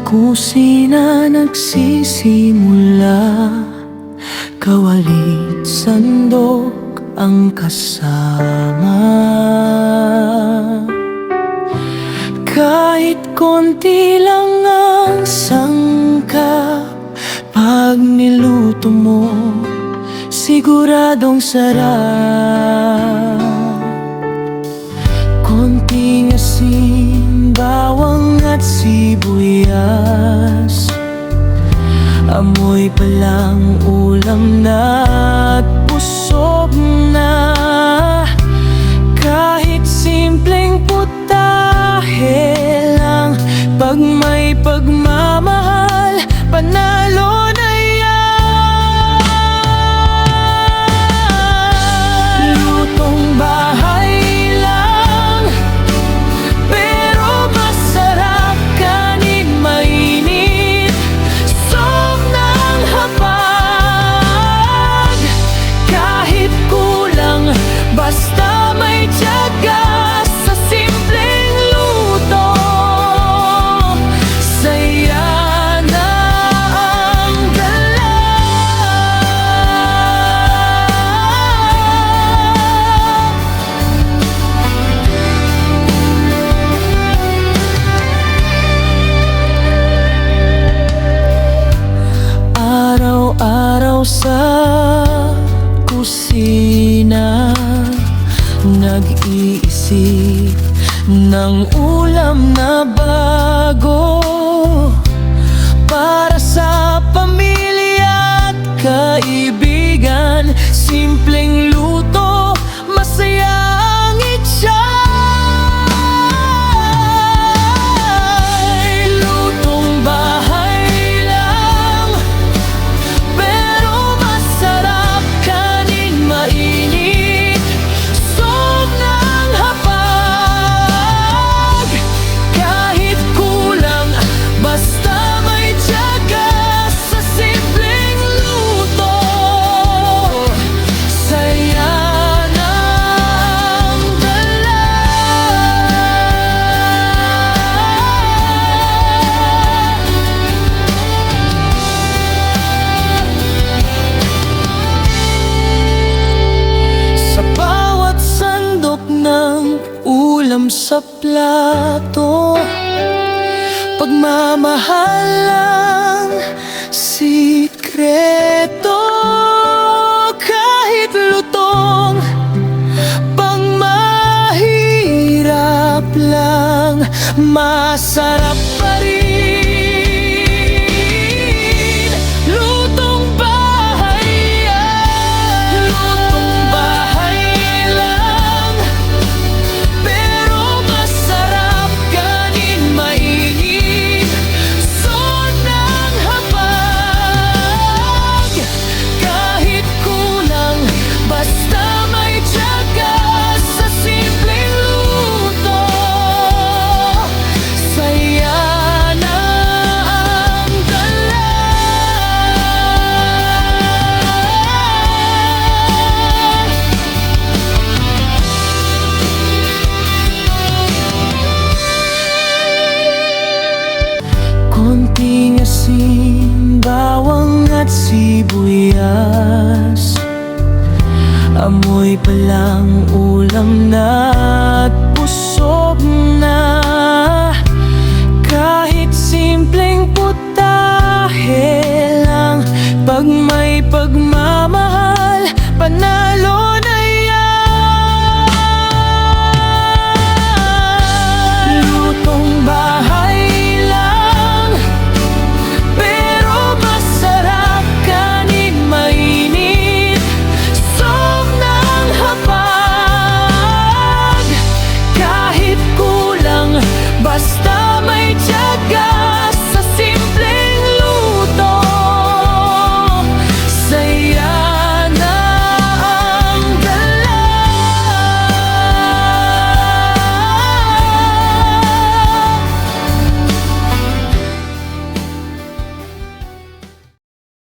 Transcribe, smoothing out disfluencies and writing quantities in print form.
kusina nagsisimula, kawalit sandok ang kasama. Kahit konti lang ang sangkap, pag niluto mo, siguradong sarap. Konting asin, bawang at sibuyas, amoy pa lang ulam na at busog na. Kahit simpleng putahe lang, pag may pagmamahal, panalo na yan. Lutong bahay lang, pero masarap kanin mainit, sob ng hapag. Kahit kulang, basta may tiyaga sa simpleng luto, saya na ang dala. Araw-araw sa kusina, nag-iisip ng ulam na bago, para sa pamilya at kaibigan. Simpleng luto, masaya ang itsay. Lutong bahay lang, pero masarap kanin mainit, sob ng hapag. Kahit kulang, basta may tiyaga sa simpleng luto, saya ng dala. Sa bawat sandok ng ulam sa plato, pagmamahal ang sikreto. Kahit lutong pang mahirap lang, masarap